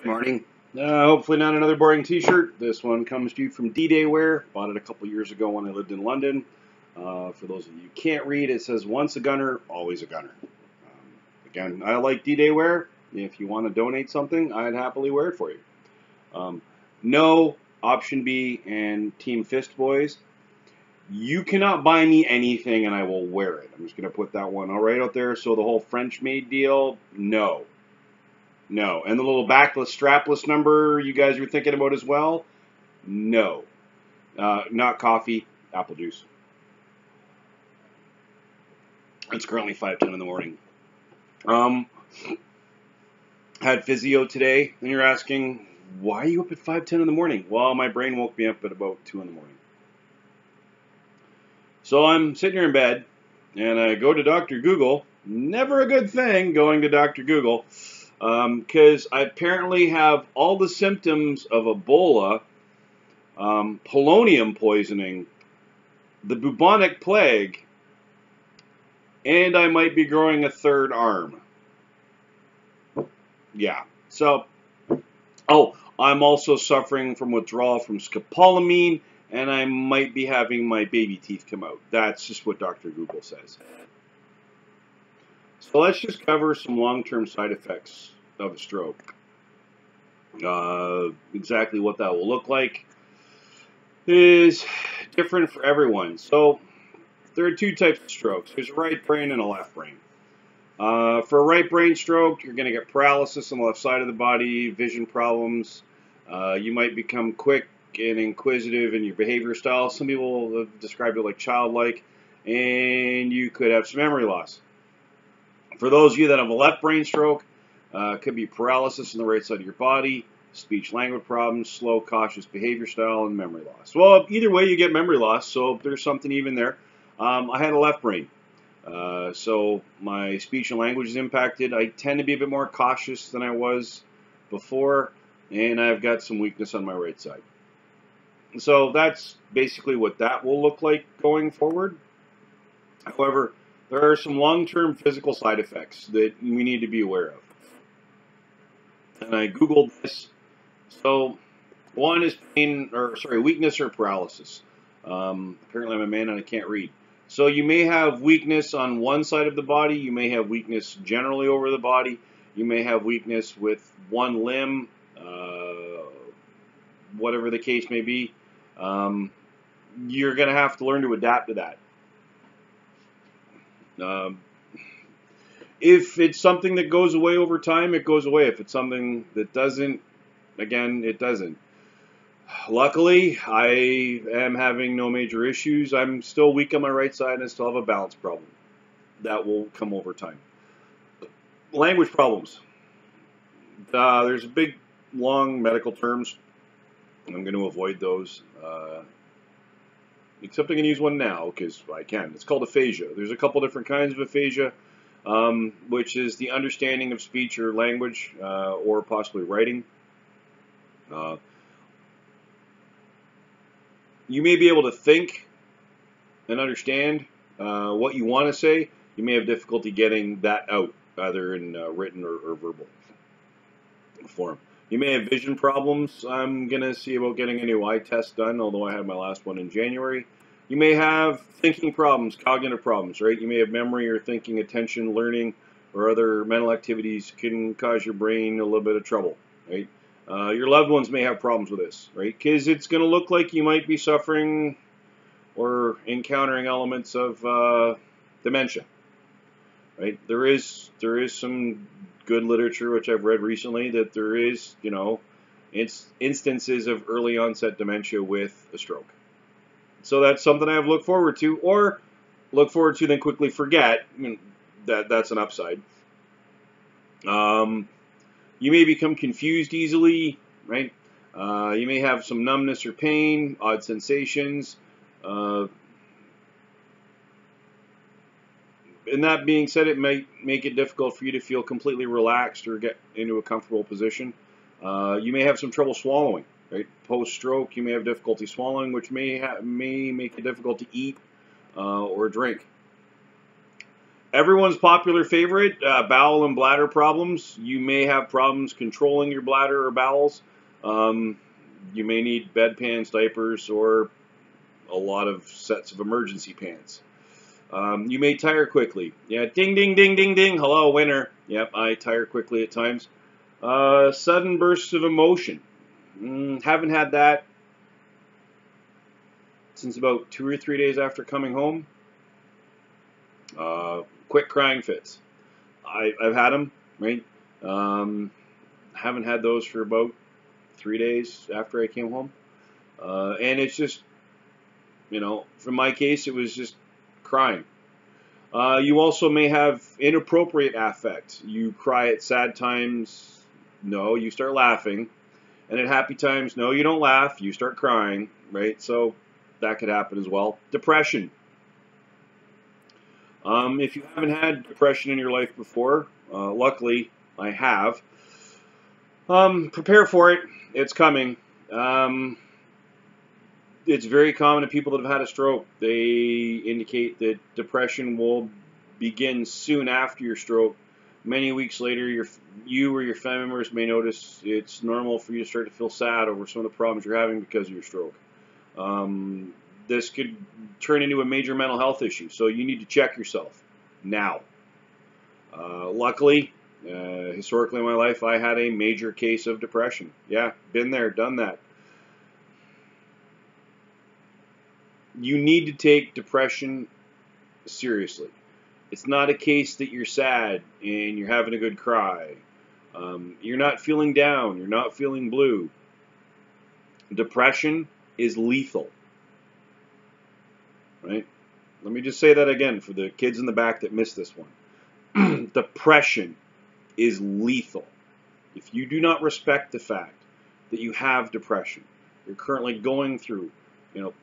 Good morning. Hopefully not another boring t-shirt. This one comes to you from D-Day Wear. Bought it a couple years ago when I lived in London. For those of you who can't read, it says, once a gunner, always a gunner. Again, I like D-Day Wear. If you want to donate something, I'd happily wear it for you. No, Option B and Team Fist Boys. You cannot buy me anything and I will wear it. I'm just going to put that one all right out there. So the whole French-made deal, no. No. And the little backless, strapless number you guys were thinking about as well? No. Not coffee, apple juice. It's currently 5:10 in the morning. Had physio today, and you're asking, why are you up at 5:10 in the morning? Well, my brain woke me up at about 2 in the morning. So I'm sitting here in bed, and I go to Dr. Google. Never a good thing going to Dr. Google, because I apparently have all the symptoms of Ebola, polonium poisoning, the bubonic plague, and I might be growing a third arm. Yeah. So, I'm also suffering from withdrawal from scopolamine, and I might be having my baby teeth come out. That's just what Dr. Google says. So let's just cover some long-term side effects of a stroke. Exactly what that will look like is different for everyone. So there are two types of strokes. There's a right brain and a left brain. For a right brain stroke, you're going to get paralysis on the left side of the body, vision problems. You might become quick and inquisitive in your behavior style. Some people have described it like childlike, and you could have some memory loss. For those of you that have a left brain stroke, could be paralysis on the right side of your body, speech language problems, slow, cautious behavior style, and memory loss. Well, either way, you get memory loss, so there's something even there. I had a left brain. So my speech and language is impacted. I tend to be a bit more cautious than I was before, and I've got some weakness on my right side. So that's basically what that will look like going forward. However, there are some long-term physical side effects that we need to be aware of. And I Googled this. So one is weakness or paralysis. Apparently I'm a man and I can't read. So you may have weakness on one side of the body. You may have weakness generally over the body. You may have weakness with one limb, whatever the case may be. You're going to have to learn to adapt to that. If it's something that goes away over time, it goes away. If it's something that doesn't, again, it doesn't. Luckily, I am having no major issues. I'm still weak on my right side and I still have a balance problem. That will come over time. Language problems. There's big, long medical terms. I'm going to avoid those. Except I can use one now because I can. It's called aphasia. There's a couple different kinds of aphasia, which is the understanding of speech or language or possibly writing. You may be able to think and understand what you want to say. You may have difficulty getting that out, either in written or verbal form. You may have vision problems. I'm going to see about getting a new eye test done, although I had my last one in January. You may have thinking problems, cognitive problems, right? You may have memory or thinking, attention, learning, or other mental activities can cause your brain a little bit of trouble, right? Your loved ones may have problems with this, right? Because it's going to look like you might be suffering or encountering elements of dementia, right? There is some good literature, which I've read recently, that there is, instances of early onset dementia with a stroke. So that's something I have looked forward to, or look forward to then quickly forget. I mean, that's an upside. You may become confused easily, right? You may have some numbness or pain, odd sensations. And that being said, it might make it difficult for you to feel completely relaxed or get into a comfortable position. You may have some trouble swallowing, right? Post-stroke, you may have difficulty swallowing, which may make it difficult to eat or drink. Everyone's popular favorite, bowel and bladder problems. You may have problems controlling your bladder or bowels. You may need bedpans, diapers, or a lot of sets of emergency pants. You may tire quickly. Yeah, ding, ding, ding, ding, ding. Hello, winner. Yep, I tire quickly at times. Sudden bursts of emotion. Haven't had that since about 2 or 3 days after coming home. Quick crying fits. I've had them, right? Haven't had those for about 3 days after I came home. And it's just, for my case, it was just crying. You also may have inappropriate affect. You cry at sad times, no, you start laughing. And at happy times, no, you don't laugh, you start crying, right? So that could happen as well. Depression. If you haven't had depression in your life before, luckily I have, prepare for it. It's coming. It's very common to people that have had a stroke. They indicate that depression will begin soon after your stroke. Many weeks later, you or your family members may notice it's normal for you to start to feel sad over some of the problems you're having because of your stroke. This could turn into a major mental health issue, so you need to check yourself now. Luckily, historically in my life, I had a major case of depression. Yeah, been there, done that. You need to take depression seriously. It's not a case that you're sad and you're having a good cry. You're not feeling down. You're not feeling blue. Depression is lethal. Right? Let me just say that again for the kids in the back that missed this one. Depression is lethal. If you do not respect the fact that you have depression, you're currently going through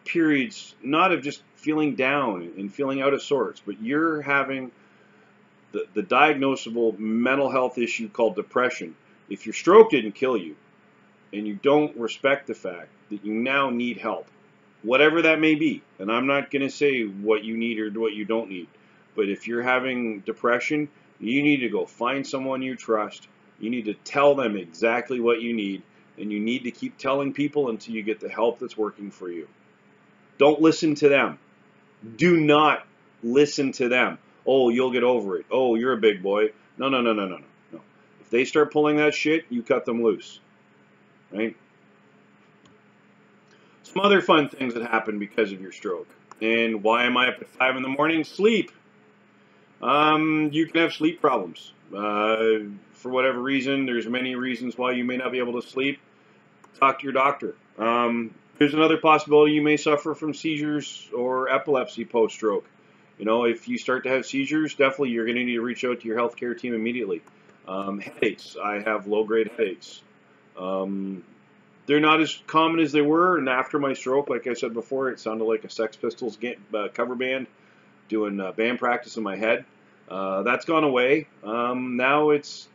periods not of just feeling down and feeling out of sorts, but you're having the diagnosable mental health issue called depression. If your stroke didn't kill you and you don't respect the fact that you now need help, whatever that may be, and I'm not going to say what you need or what you don't need, but if you're having depression, you need to go find someone you trust. You need to tell them exactly what you need, and you need to keep telling people until you get the help that's working for you. Don't listen to them. Do not listen to them. Oh, you'll get over it. Oh, you're a big boy. No, no, no, no, no, no. If they start pulling that shit, you cut them loose. Right? Some other fun things that happen because of your stroke. And why am I up at 5 in the morning? Sleep. You can have sleep problems. For whatever reason, there's many reasons why you may not be able to sleep. Talk to your doctor. There's another possibility you may suffer from seizures or epilepsy post-stroke. If you start to have seizures, definitely you're going to need to reach out to your healthcare team immediately. Headaches. I have low-grade headaches. They're not as common as they were, and after my stroke, like I said before, it sounded like a Sex Pistols cover band doing band practice in my head. That's gone away. Now it's,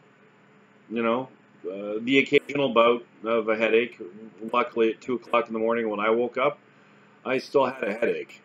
the occasional bout of a headache. Luckily, at 2 o'clock in the morning when I woke up, I still had a headache.